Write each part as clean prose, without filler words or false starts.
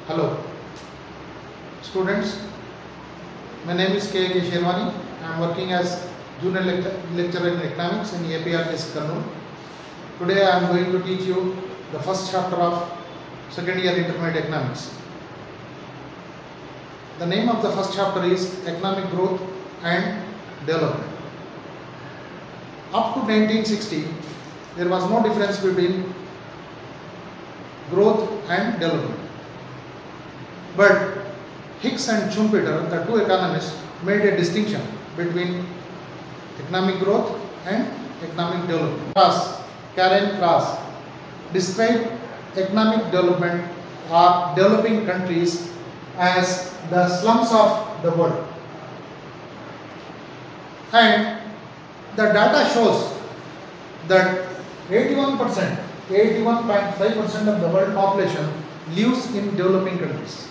Hello students, my name is K.A.K. Sherwani. I am working as junior lecturer in economics in APRTS Kannur. Today I am going to teach you the first chapter of second year intermediate economics. The name of the first chapter is Economic Growth and Development. Up to 1960, there was no difference between growth and development. But Hicks and Schumpeter, the two economists, made a distinction between economic growth and economic development. Karen Krass described economic development or developing countries as the slums of the world. And the data shows that 81.5% of the world population lives in developing countries,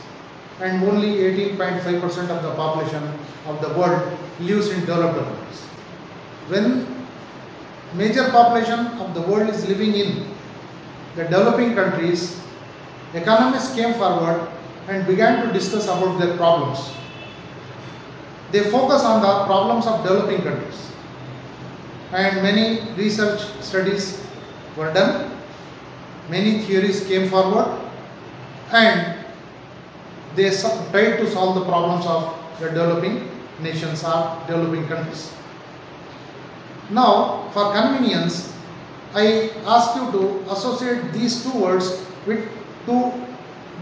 and only 18.5% of the population of the world lives in developed countries. When major population of the world is living in the developing countries, economists came forward and began to discuss about their problems. They focus on the problems of developing countries, and many research studies were done, many theories came forward, and they tried to solve the problems of the developing nations or developing countries. Now, for convenience, I ask you to associate these two words with two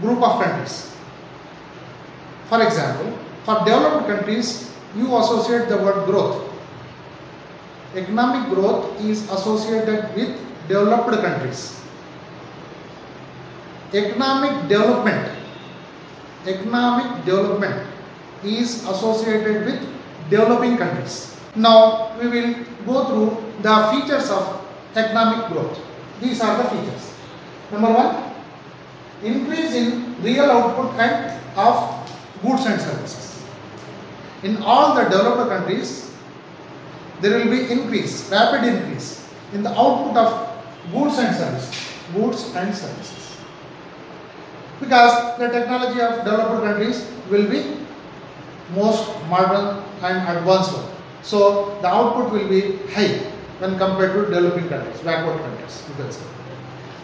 group of countries. For example, for developed countries, you associate the word growth. Economic growth is associated with developed countries. Economic development is associated with developing countries. Now we will go through the features of economic growth. These are the features. Number one, increase in real output of goods and services. In all the developed countries, there will be rapid increase in the output of goods and services. Because the technology of developed countries will be most modern and advanced one. So the output will be high when compared to developing countries, backward countries, you can say.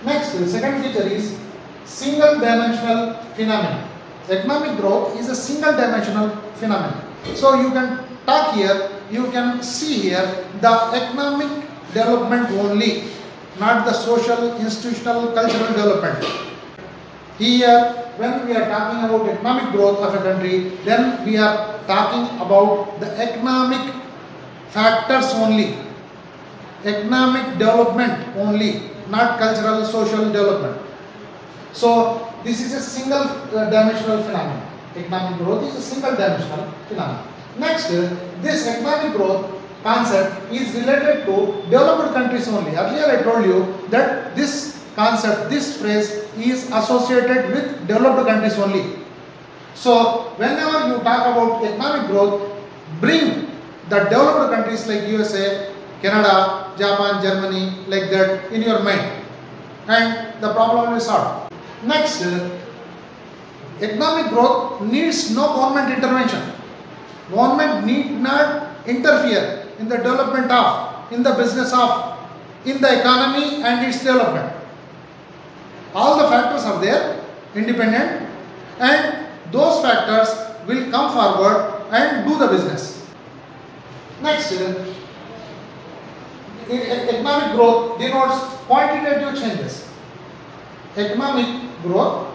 Next, the second feature is single dimensional phenomenon. Economic growth is a single dimensional phenomenon. So you can talk here, you can see here the economic development only, not the social, institutional, cultural development. Here, when we are talking about economic growth of a country, then we are talking about the economic factors only, economic development only, not cultural, social development. So this is a single dimensional phenomenon. Economic growth is a single dimensional phenomenon. Next, this economic growth concept is related to developed countries only. Earlier I told you that this concept, this phrase is associated with developed countries only. So whenever you talk about economic growth, bring the developed countries like USA, Canada, Japan, Germany, like that in your mind, and the problem will be solved. Next, economic growth needs no government intervention. Government need not interfere in the development of, in the business of, in the economy and its development. All the factors are there, independent, and those factors will come forward and do the business. Next, economic growth denotes quantitative changes. Economic growth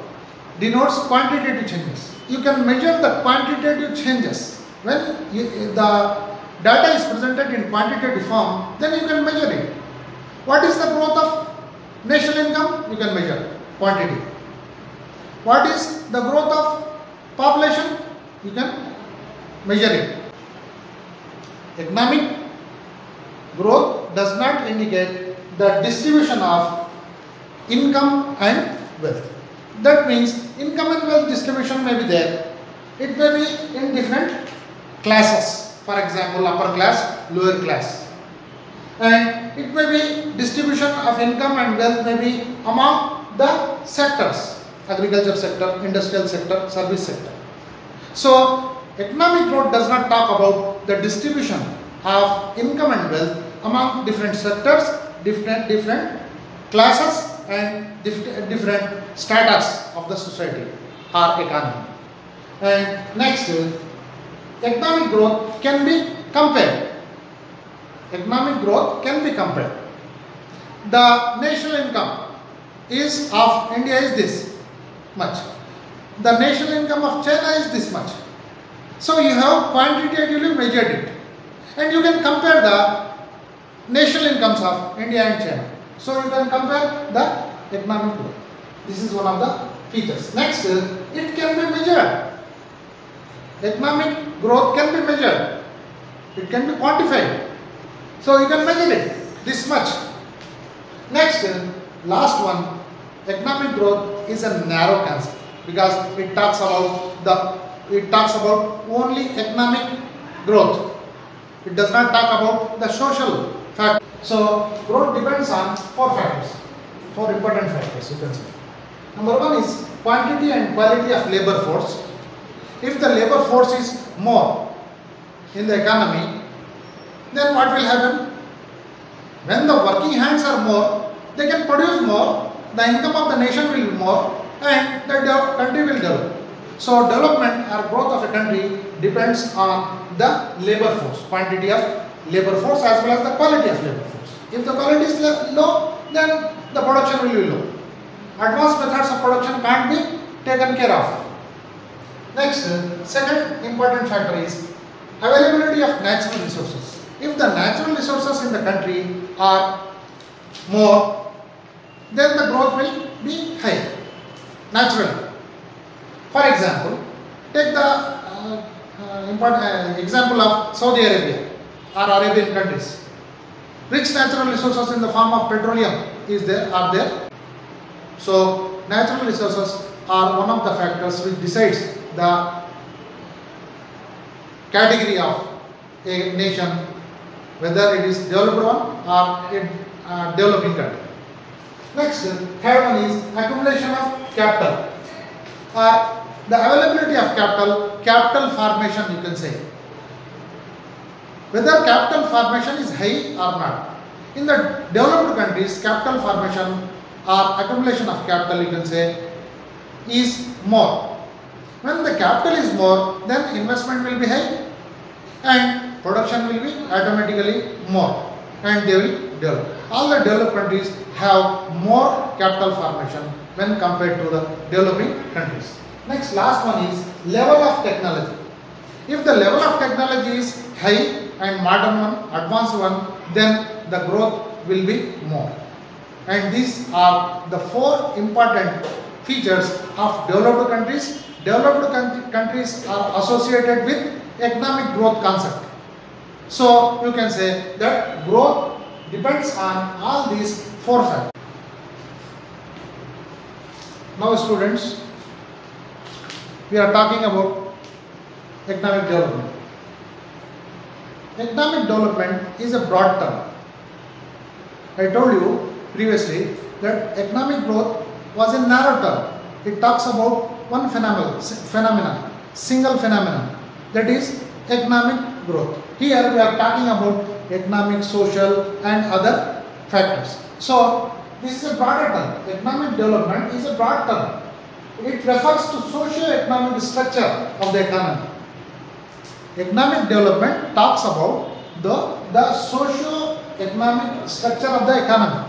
denotes quantitative changes. You can measure the quantitative changes. When the data is presented in quantitative form, then you can measure it. What is the growth of national income? You can measure quantity. What is the growth of population? You can measure it. Economic growth does not indicate the distribution of income and wealth. That means income and wealth distribution may be there. It may be in different classes. For example, upper class, lower class. And it may be distribution of income and wealth may be among the sectors. agriculture sector, industrial sector, service sector. So economic growth does not talk about the distribution of income and wealth among different sectors, different classes and different status of the society or economy. And next, economic growth can be compared. Economic growth can be compared. The national income is of India is this much. The national income of China is this much. So you have quantitatively measured it, and you can compare the national incomes of India and China. So you can compare the economic growth. This is one of the features. Next, it can be measured. Economic growth can be measured. It can be quantified. So you can measure it this much. Next, last one, economic growth is a narrow concept because it talks about only economic growth. It does not talk about the social factor. So growth depends on four important factors, you can say. Number one is quantity and quality of labor force. If the labor force is more in the economy, then what will happen? When the working hands are more, they can produce more, the income of the nation will be more, and the country will develop. So development or growth of a country depends on the labor force, quantity of labor force as well as the quality of labor force. If the quality is low, then the production will be low. Advanced methods of production can't be taken care of. Next, second important factor is availability of natural resources. If the natural resources in the country are more, then the growth will be high, naturally. For example, take the example of Saudi Arabia or Arabian countries. Rich natural resources in the form of petroleum are there. So natural resources are one of the factors which decides the category of a nation, whether it is developed one or a developing country. Next, third one is accumulation of capital or the availability of capital formation, you can say. Whether capital formation is high or not. In the developed countries, capital formation or accumulation of capital, you can say, is more. When the capital is more, then investment will be high and production will be automatically more and they will develop. All the developed countries have more capital formation when compared to the developing countries. Next, last one is level of technology. If the level of technology is high and modern one, advanced one, then the growth will be more. And these are the four important features of developed countries. Developed countries are associated with economic growth concept. So you can say that growth depends on all these four factors. Now students, we are talking about economic development. Economic development is a broad term. I told you previously that economic growth was a narrow term. It talks about one phenomenon, single phenomenon, that is economic growth. Here we are talking about economic, social and other factors. So this is a broader term. Economic development is a broad term. It refers to socio-economic structure of the economy. Economic development talks about the socio-economic structure of the economy.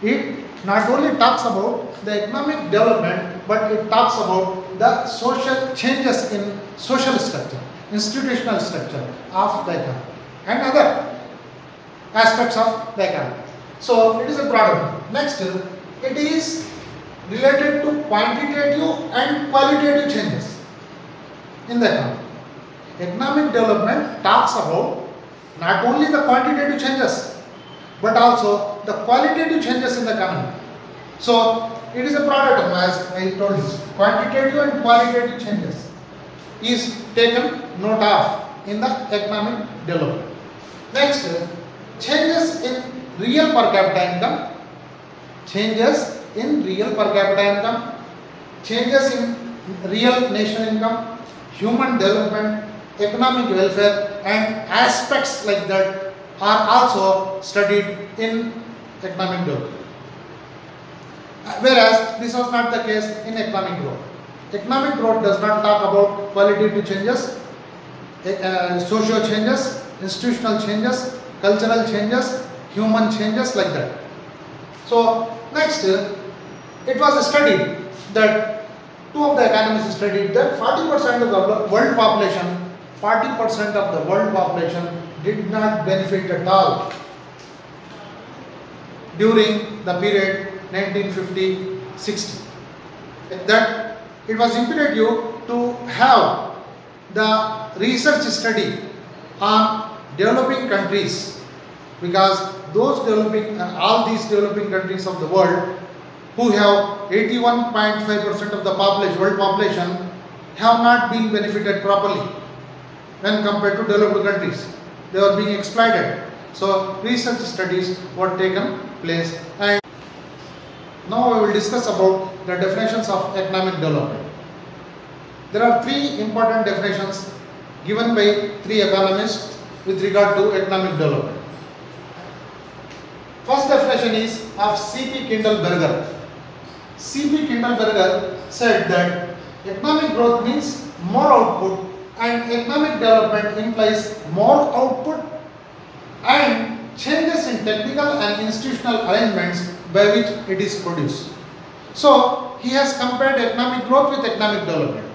It not only talks about the economic development, but it talks about the social changes in social structure, institutional structure of the economy and other aspects of the economy. So it is a broader one. Next, it is related to quantitative and qualitative changes in the economy. Economic development talks about not only the quantitative changes but also the qualitative changes in the economy. So it is a broader term, as I told you. Quantitative and qualitative changes is taken note of in the economic development. Next, changes in real per capita income. Changes in real per capita income. changes in real national income, human development, economic welfare and aspects like that are also studied in economic development. Whereas this was not the case in economic growth. Economic growth does not talk about qualitative changes, social changes, institutional changes, cultural changes, human changes like that. So next, it was studied that two of the economists studied that 40% of the world population, 40% of the world population did not benefit at all during the period 1950-60. That it was imperative to have the research study on developing countries, because those developing all these developing countries of the world who have 81.5% of the population, world population, have not been benefited properly when compared to developed countries. They were being exploited. So research studies were taken place, and now I will discuss about the definitions of economic development. There are three important definitions given by three economists with regard to economic development. First definition is of C.P. Kindleberger. C.P. Kindleberger said that economic growth means more output and economic development implies more output and changes in technical and institutional arrangements by which it is produced. So he has compared economic growth with economic development,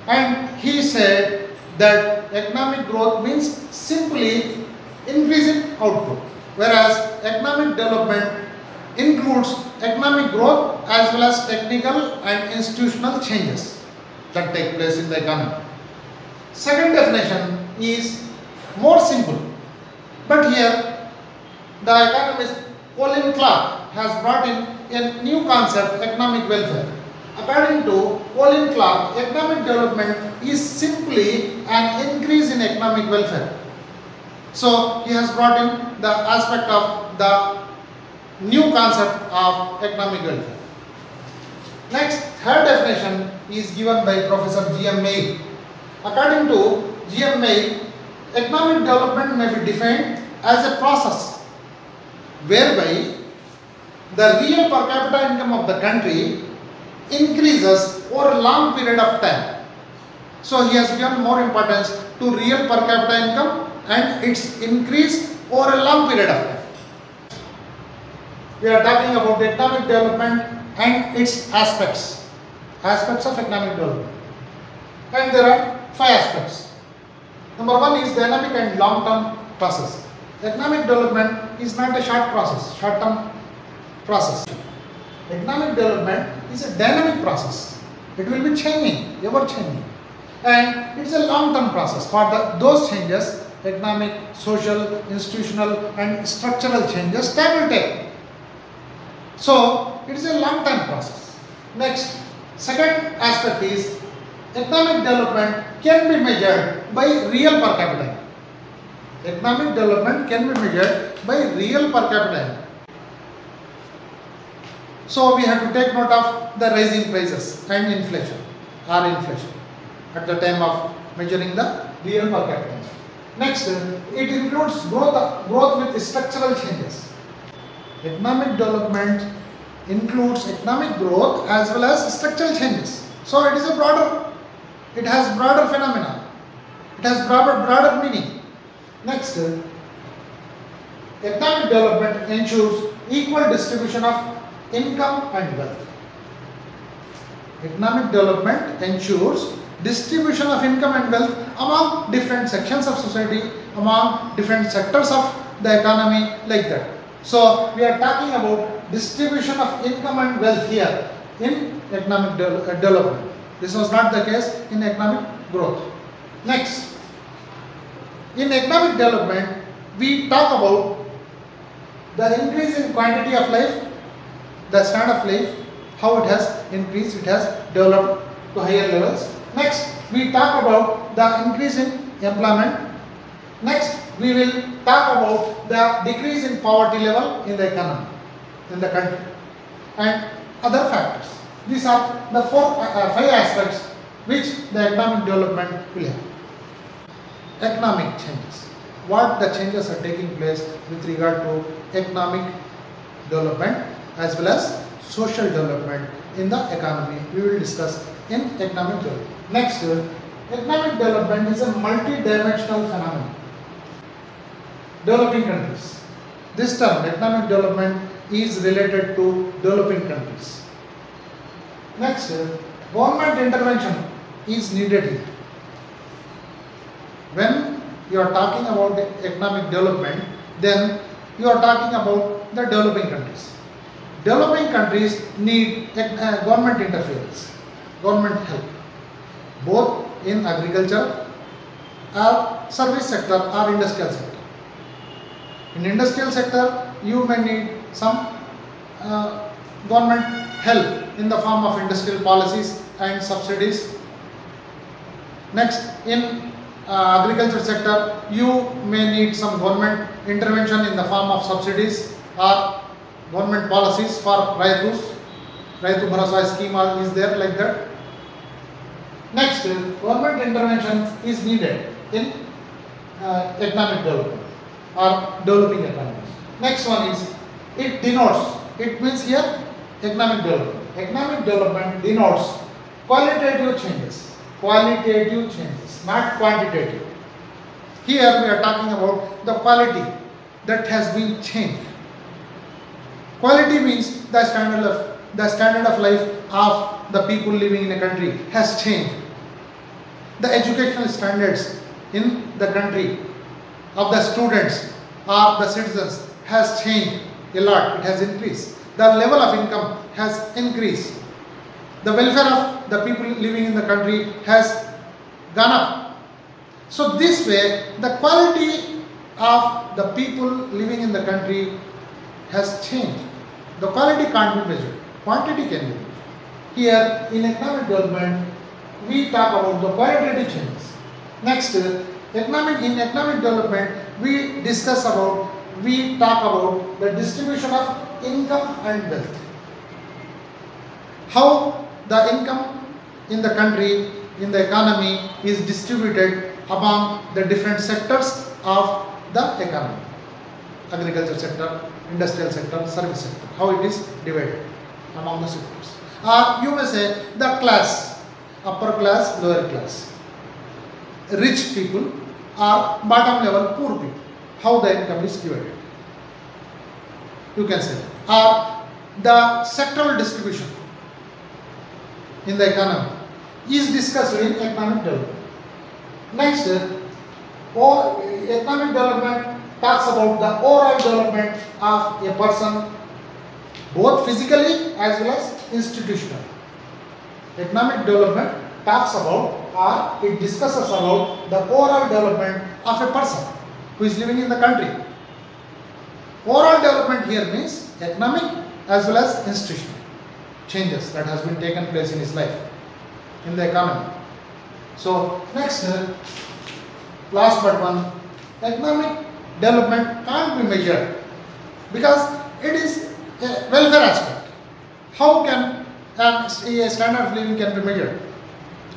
and he said that economic growth means simply increasing output, whereas economic development includes economic growth as well as technical and institutional changes that take place in the economy. Second definition is more simple, but here the economist Colin Clark has brought in a new concept, economic welfare. According to Colin Clark, economic development is simply an increase in economic welfare. So he has brought in the aspect of the new concept of economic welfare. Next, third definition is given by Professor G.M. May. According to G.M. May, economic development may be defined as a process whereby the real per capita income of the country increases over a long period of time. So he has given more importance to real per capita income and its increase over a long period of time. We are talking about economic development and its aspects of economic development. And there are 5 aspects. Number 1 is dynamic and long-term process. Economic development is not a short-term process. Economic development is a dynamic process. It will be changing, ever changing. And it is a long-term process. For those changes, economic, social, institutional and structural changes, time will take. So, it is a long-term process. Next, second aspect is economic development can be measured by real per capita. Economic development can be measured by real per capita. So we have to take note of the rising prices and inflation at the time of measuring the real per capita. Next, it includes growth with structural changes. Economic development includes economic growth as well as structural changes. So it is a broader, it has broader phenomena. It has broader meaning. Next, economic development ensures equal distribution of income and wealth. Economic development ensures distribution of income and wealth among different sections of society, among different sectors of the economy, like that. So we are talking about distribution of income and wealth here in economic development. This was not the case in economic growth. Next, in economic development, we talk about the increase in quantity of life, the standard of life, how it has increased, it has developed to higher levels. Next, we talk about the increase in employment. Next, we will talk about the decrease in poverty level in the economy, in the country, and other factors. These are the five aspects which the economic development will have. Economic changes. What the changes are taking place with regard to economic development as well as social development in the economy, we will discuss in economic development. Next, economic development is a multi-dimensional phenomenon. Developing countries. This term, economic development, is related to developing countries. Next, government intervention is needed here. When you are talking about the economic development, then you are talking about the developing countries. Developing countries need government interference, government help, both in agriculture or service sector or industrial sector. In industrial sector, you may need some government help in the form of industrial policies and subsidies. Next, in agriculture sector, you may need some government intervention in the form of subsidies or government policies for Raitu Bharosa scheme is there like that. Next, government intervention is needed in economic development or developing economies. Next one is, it denotes, it means here economic development. Economic development denotes qualitative changes, not quantitative. Here we are talking about the quality that has been changed. Quality means the standard of life of the people living in a country has changed. The educational standards in the country of the students or the citizens has changed a lot. It has increased. The level of income has increased. The welfare of the people living in the country has gone up. So this way, the quality of the people living in the country has changed. The quality can't be measured. Quantity can be measured. Here in economic development, we talk about the qualitative changes. Next, in economic development, we talk about the distribution of income and wealth. How the income in the country, in the economy is distributed among the different sectors of the economy. Agriculture sector, industrial sector, service sector. How it is divided among the sectors. You may say the class, upper class, lower class. Rich people or bottom level poor people. How the income is divided. You can say. The sectoral distribution in the economy is discussed in economic development. Next, economic development talks about the overall development of a person, both physically as well as institutional. Economic development talks about or it discusses about the overall development of a person who is living in the country. Overall development here means economic as well as institutional changes that has been taken place in his life, in the economy. So next, last but one, economic development can't be measured because it is a welfare aspect. How can a standard of living can be measured?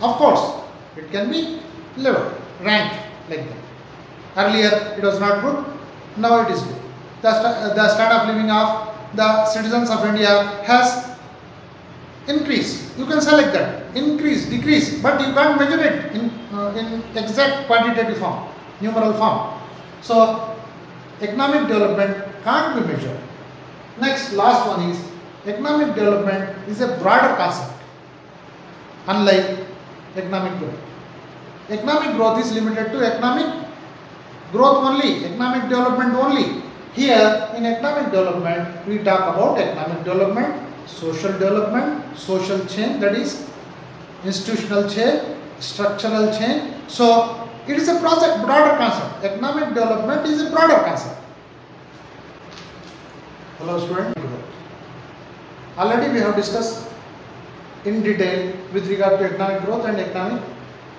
Of course, it can be level, rank like that. Earlier it was not good, now it is good. The standard of living of the citizens of India has increased. You can say like that, increase, decrease, but you can't measure it in exact quantitative form, numeral form. So economic development can't be measured. Next, last one is, economic development is a broader concept, unlike economic growth. Economic growth is limited to economic growth only, economic development only. Here in economic development, we talk about economic development, social change, that is institutional change, structural change. So it is a broader concept. Economic development is a broader concept. Hello students. Already we have discussed in detail with regard to economic growth and economic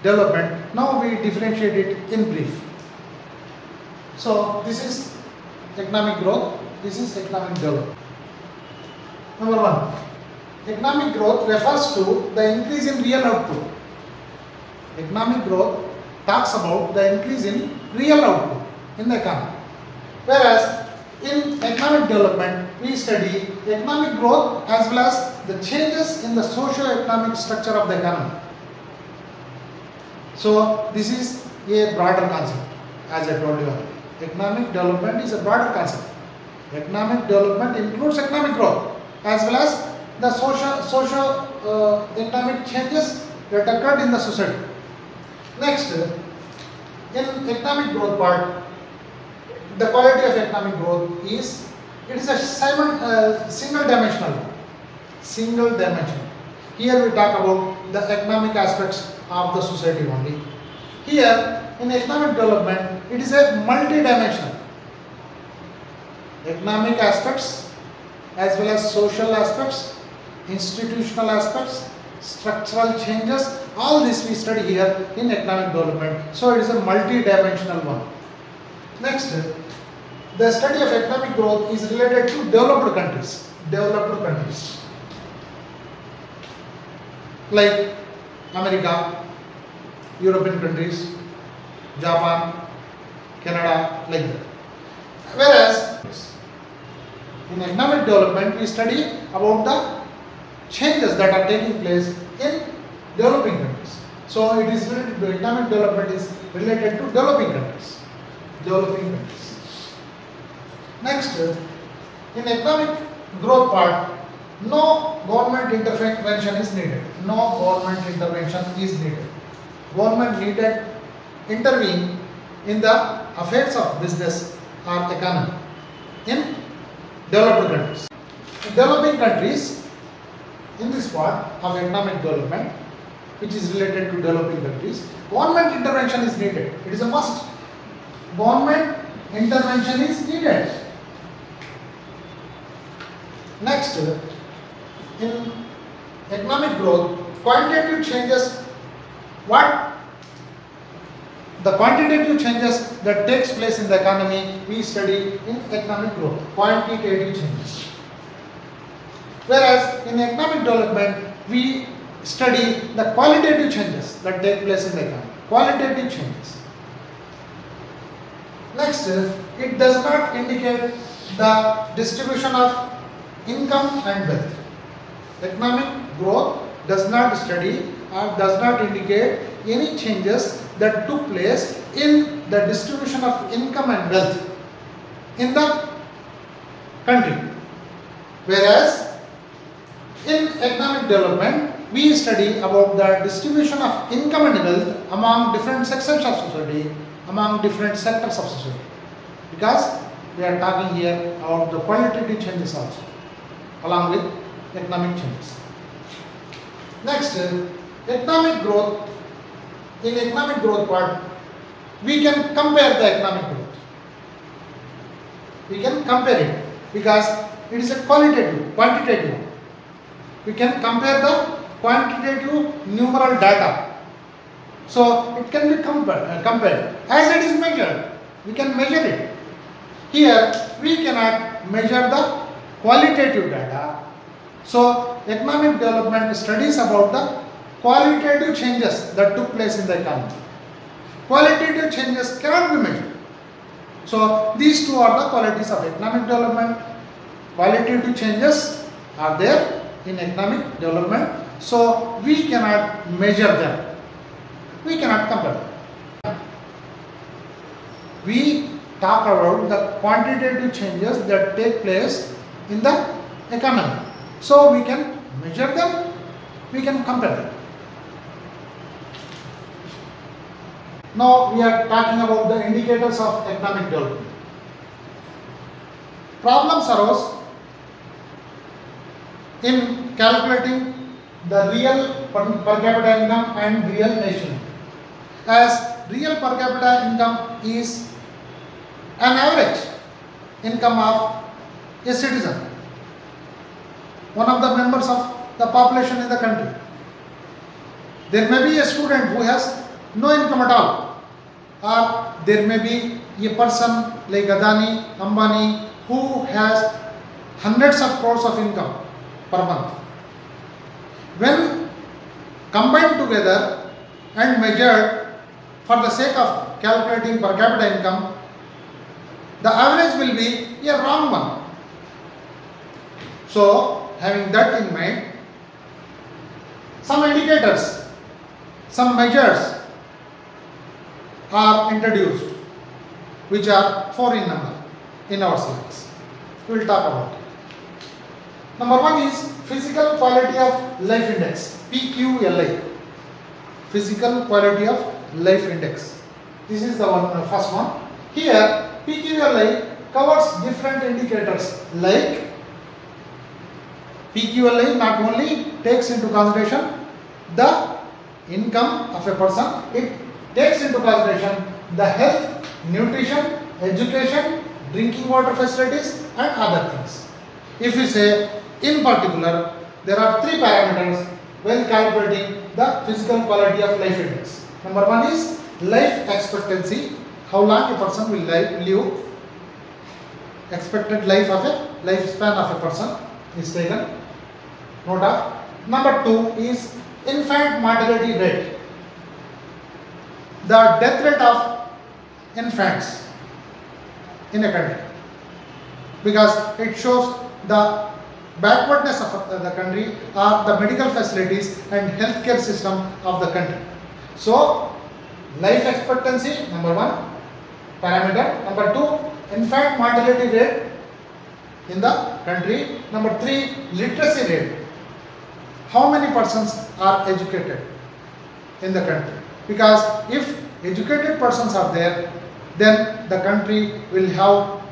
development. Now we differentiate it in brief. So this is economic growth, this is economic development. Number one, economic growth refers to the increase in real output. Economic growth talks about the increase in real output in the economy. Whereas in economic development, we study economic growth as well as the changes in the socio-economic structure of the economy. So this is a broader concept, as I told you already. Economic development is a broader concept. Economic development includes economic growth as well as the socio-economic changes that occurred in the society. Next, in economic growth part, the quality of economic growth is, it is a single dimensional. Single dimensional. Here we talk about the economic aspects of the society only. Here in economic development, it is a multi-dimensional. Economic aspects as well as social aspects, institutional aspects, structural changes, all this we study here in economic development. So it is a multi-dimensional one. Next, the study of economic growth is related to developed countries. Developed countries like America, European countries, Japan, Canada, like that. Whereas in economic development, we study about the changes that are taking place in developing countries. So it is related to economic development is related to developing countries. Developing countries. Next, in economic growth part, no government intervention is needed. No government intervention is needed. Government needed intervene in the affairs of business or economy in developed countries. In developing countries, in this part of economic development, which is related to developing countries, government intervention is needed. It is a must. Government intervention is needed. Next, in economic growth, quantitative changes, what the quantitative changes that takes place in the economy we study in economic growth, quantitative changes. Whereas in economic development we study the qualitative changes that take place in the economy, qualitative changes. Next, it does not indicate the distribution of income and wealth. Economic growth does not study or does not indicate any changes that took place in the distribution of income and wealth in the country. Whereas in economic development, we study about the distribution of income and wealth among different sections of society, among different sectors of society. Because we are talking here about the qualitative changes also, along with economic changes. Next, economic growth. In economic growth part, we can compare the economic growth. We can compare it because it is a qualitative, quantitative. We can compare the quantitative numeral data. So it can be compared. As it is measured, we can measure it. Here we cannot measure the qualitative data. So economic development studies about the qualitative changes that took place in the economy. Qualitative changes cannot be measured. So these two are the qualities of economic development. Qualitative changes are there in economic development. So we cannot measure them. We cannot compare them. We talk about the quantitative changes that take place in the economy. So we can measure them, we can compare them. Now we are talking about the indicators of economic development. Problems arose in calculating the real per capita income and real nation. As real per capita income is an average income of a citizen, one of the members of the population in the country. There may be a student who has no income at all, or there may be a person like Adani, Ambani, who has hundreds of crores of income per month. When combined together and measured for the sake of calculating per capita income, the average will be a wrong one. So, having that in mind, some indicators, some measures are introduced, which are 4 in number in our syllabus. We will talk about it. Number 1 is Physical Quality of Life Index, PQLI. Physical Quality of Life Index. This is the first one. Here, PQLI covers different indicators like PQLI not only takes into consideration the income of a person, it takes into consideration the health, nutrition, education, drinking water facilities and other things. If we say in particular, there are 3 parameters when calculating the Physical Quality of Life Index. Number 1 is life expectancy, how long a person will live, expected life of a lifespan of a person is taken note of. Number 2 is infant mortality rate, the death rate of infants in a country, because it shows the backwardness of the country or the medical facilities and healthcare system of the country. So, life expectancy, number 1 parameter. Number 2, infant mortality rate in the country. Number 3, literacy rate. How many persons are educated in the country? Because if educated persons are there, then the country will have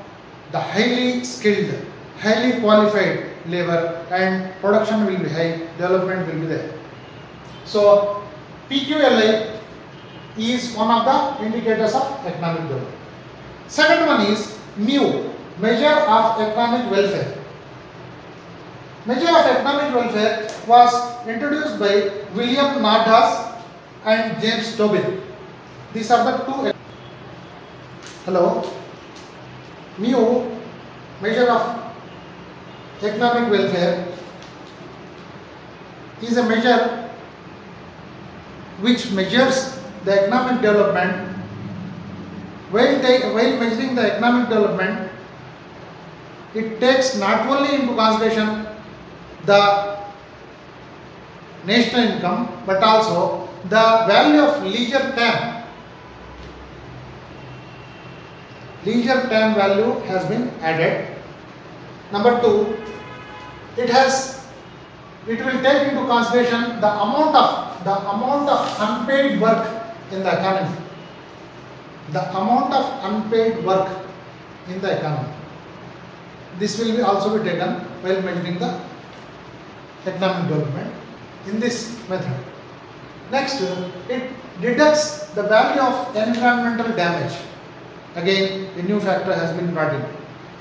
the highly skilled, highly qualified labor and production will be high, development will be there. So, PQLI is one of the indicators of economic development. Second one is MEW, Measure of Economic Welfare. Measure of Economic Welfare was introduced by William Nordhaus and James Tobin. These are the 2. Hello. MEW, Measure of Economic Welfare, is a measure which measures the economic development. While measuring the economic development, it takes not only into consideration the national income but also the value of leisure time. Leisure time value has been added. Number 2, it will take into consideration the amount of unpaid work in the economy. The amount of unpaid work in the economy. This will also be taken while measuring the economic development in this method. Next, it deducts the value of environmental damage. Again, a new factor has been brought in.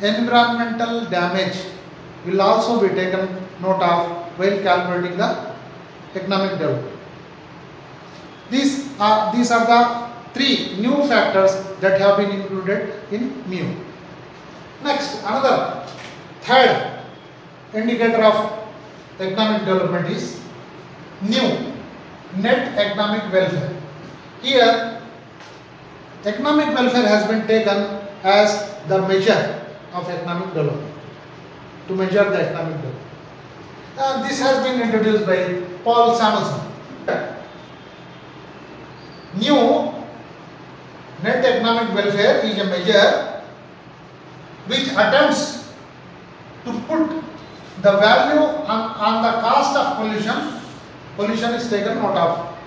Environmental damage will also be taken note of while calculating the economic development. These are the 3 new factors that have been included in MEW. Next, another third indicator of economic development is NEW, Net Economic Welfare. Here, economic welfare has been taken as the measure of economic development, to measure the economic development. This has been introduced by Paul Samuelson. New Net Economic Welfare is a measure which attempts to put the value on the cost of pollution. Pollution is taken note of.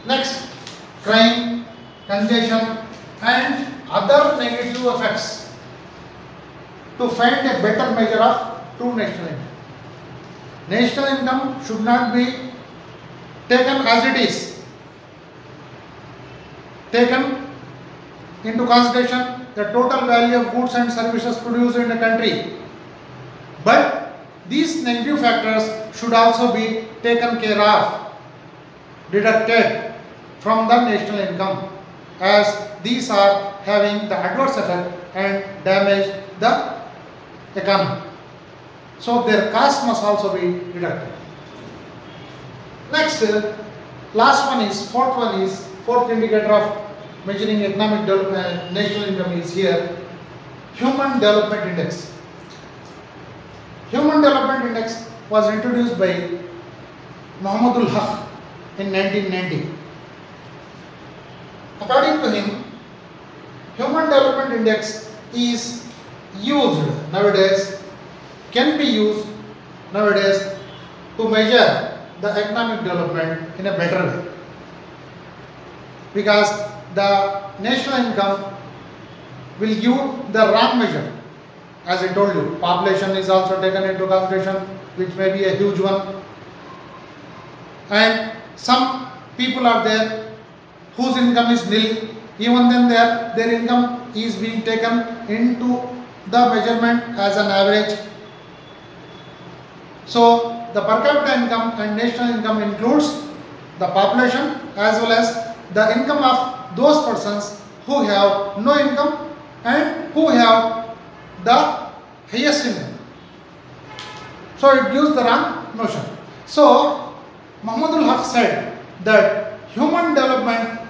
Next, crime, congestion and other negative effects, to find a better measure of true national income. National income should not be taken as it is. Taken into consideration the total value of goods and services produced in the country. But these negative factors should also be taken care of, deducted from the national income, as these are having the adverse effect and damage the economy. So their cost must also be deducted. Next, fourth indicator of measuring economic development, national income is here, Human Development Index. Human Development Index was introduced by Muhammadul Haq in 1990. According to him, Human Development Index is used nowadays, can be used nowadays to measure the economic development in a better way, because the national income will give the wrong measure. As I told you, population is also taken into consideration, which may be a huge one, and some people are there whose income is nil, even then their income is being taken into the measurement as an average. So the per capita income and national income includes the population as well as the income of those persons who have no income and who have the highest income. So it gives the wrong notion. So Muhammadul Haq said that Human Development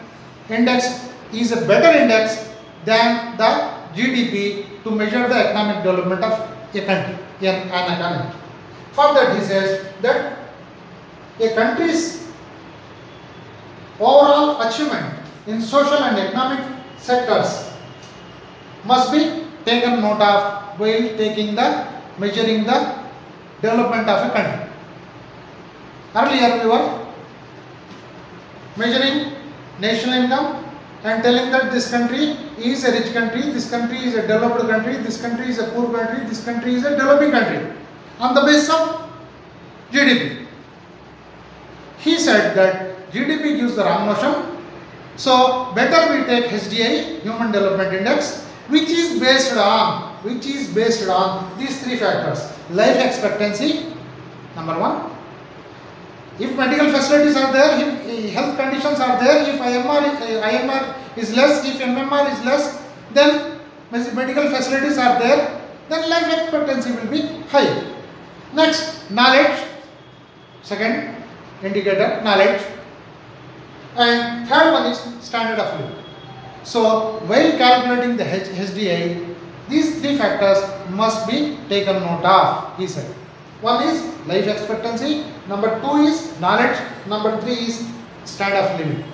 Index is a better index than the GDP to measure the economic development of a country, an economy. For that he says that a country's overall achievement in social and economic sectors must be taken note of while measuring the development of a country. Earlier we were measuring national income and telling that this country is a rich country, this country is a developed country, this country is a poor country, this country is a developing country on the basis of GDP. He said that GDP gives the wrong notion. So better we take HDI, Human Development Index, which is based on these three factors. Life expectancy, number one. If medical facilities are there, if health conditions are there, if IMR is less, if MMR is less, then medical facilities are there, then life expectancy will be high. Next, knowledge, second indicator, knowledge, and third one is standard of living. So while calculating the HDI, these three factors must be taken note of, he said. One is life expectancy, number two is knowledge, number three is standard of living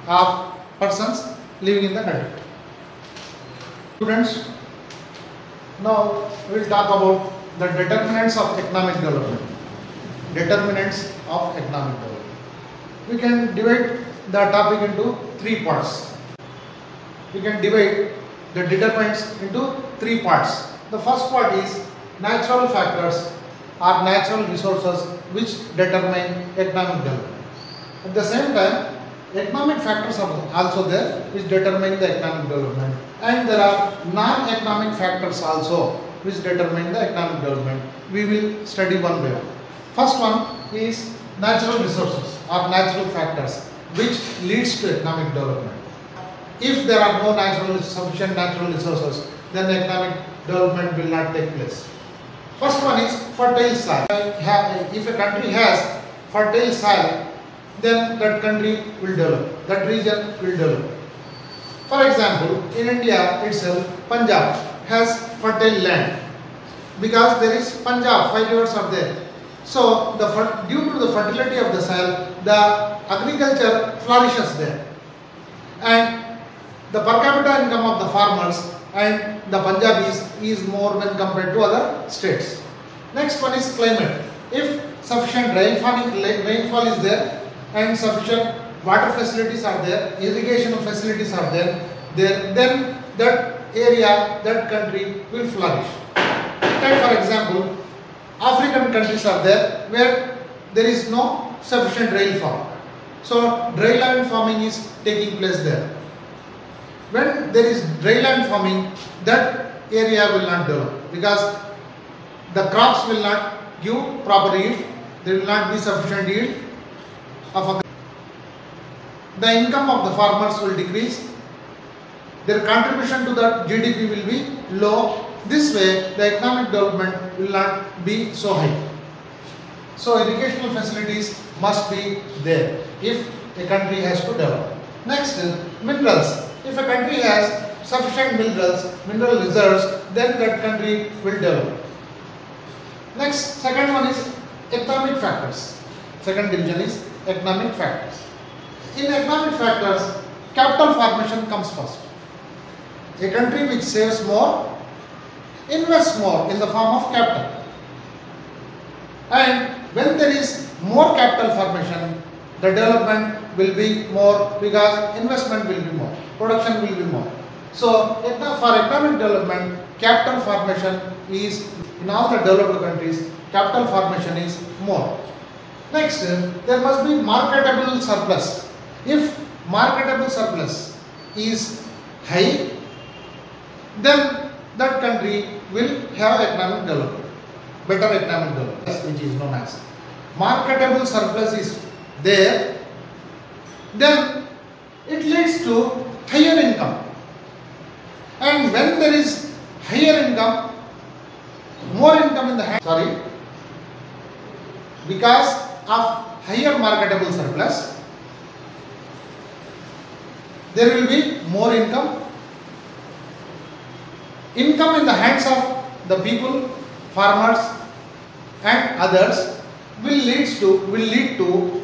of persons living in the country. Students, now we will talk about the determinants of economic development. Determinants of economic development. We can divide the topic into three parts. We can divide the determinants into three parts. The first part is natural factors or natural resources which determine economic development. At the same time, economic factors are also there which determine the economic development, and there are non-economic factors also which determine the economic development. We will study one by one. First one is natural resources or natural factors which leads to economic development. If there are no sufficient natural resources, then the economic development will not take place. First one is fertile soil. If a country has fertile soil, then that country will develop, that region will develop. For example, in India itself, Punjab has fertile land because there is Punjab, 5 rivers are there. So due to the fertility of the soil, the agriculture flourishes there, and the per capita income of the farmers and the Punjabis is more when compared to other states. Next one is climate. If sufficient rainfall is there and sufficient water facilities are there, irrigation facilities are there, then that area, that country will flourish. Take for example, African countries are there where there is no sufficient rainfall. So dry land farming is taking place there. When there is dry land farming, that area will not develop because the crops will not give proper yield, there will not be sufficient yield of the income of the farmers will decrease, their contribution to the GDP will be low. This way the economic development will not be so high. So irrigational facilities must be there if a country has to develop. Next, minerals. If a country has sufficient mineral reserves, then that country will develop. Next, second one is economic factors. Second division is economic factors. In economic factors, capital formation comes first. A country which saves more, invests more in the form of capital. And when there is more capital formation, the development will be more because investment will be more, production will be more. So, for economic development, capital formation is, in all the developed countries, capital formation is more. Next, there must be marketable surplus. If marketable surplus is high, then that country will have economic development, better economic development, which is known as marketable surplus is there, then it leads to higher income. And when there is higher income, more income in the hand, because of higher marketable surplus, there will be more income. Income in the hands of the people, farmers and others will lead to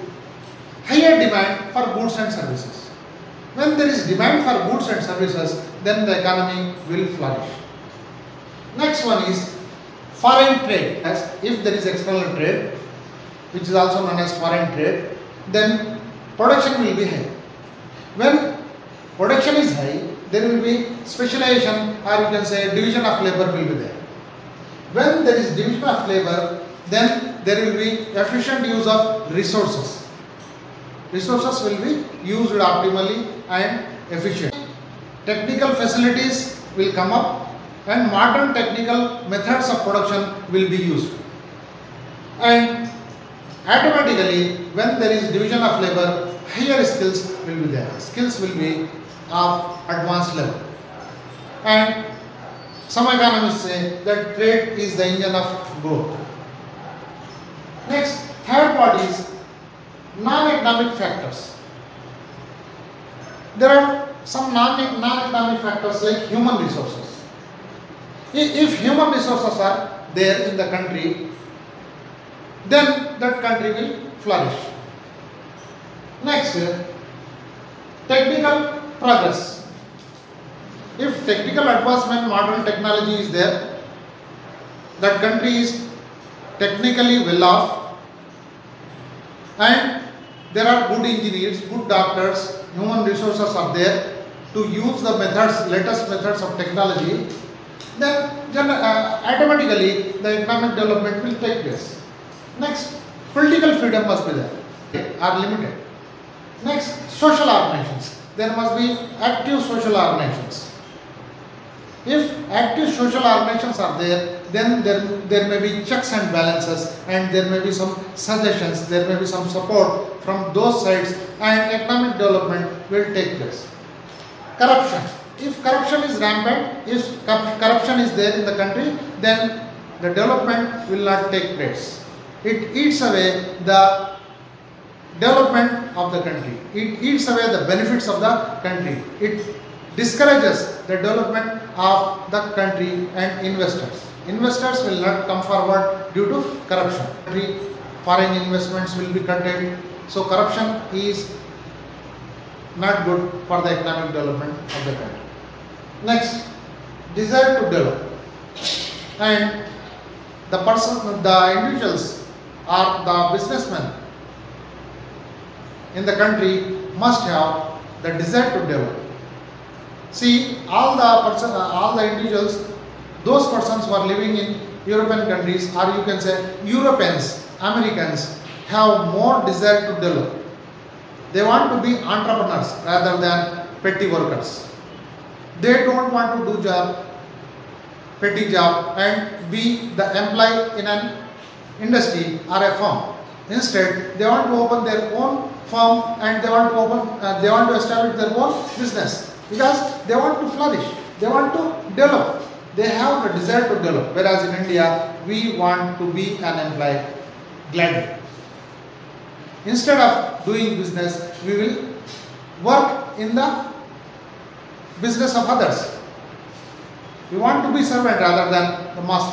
higher demand for goods and services. When there is demand for goods and services, then the economy will flourish. Next one is foreign trade. As if there is external trade, which is also known as foreign trade, then production will be high. When production is high, there will be specialization, or you can say division of labor will be there. When there is division of labor, then there will be efficient use of resources. Resources will be used optimally and efficiently. Technical facilities will come up and modern technical methods of production will be used. And automatically, when there is division of labor, higher skills will be there. Skills will be of advanced level. And some economists say that trade is the engine of growth. Next, third part is non-economic factors. There are some non-economic factors like human resources. If human resources are there in the country, then that country will flourish. Next, technical progress. If technical advancement, modern technology is there, that country is technically well off, and there are good engineers, good doctors, human resources are there to use the latest methods of technology, then automatically the economic development will take place. Next, political freedom must be there, are limited. Next, social organizations. There must be active social organizations. If active social organizations are there, then there may be checks and balances, and there may be some suggestions, there may be some support from those sides, and economic development will take place. Corruption. If corruption is rampant, if corruption is there in the country, then the development will not take place. It eats away the development of the country. It eats away the benefits of the country. It discourages the development of the country and investors. Investors will not come forward due to corruption. Foreign investments will be curtailed. So corruption is not good for the economic development of the country. Next, desire to develop. And the individuals or the businessmen in the country must have the desire to develop. See, all the individuals, those persons who are living in European countries, or you can say Europeans, Americans, have more desire to develop. They want to be entrepreneurs rather than petty workers. They don't want to do petty job and be the employee in an industry or a firm. Instead, they want to open their own firm and they want to establish their own business because they want to flourish. They want to develop. They have the desire to develop. Whereas in India, we want to be an employee gladly. Instead of doing business, we will work in the business of others. We want to be servant rather than the master.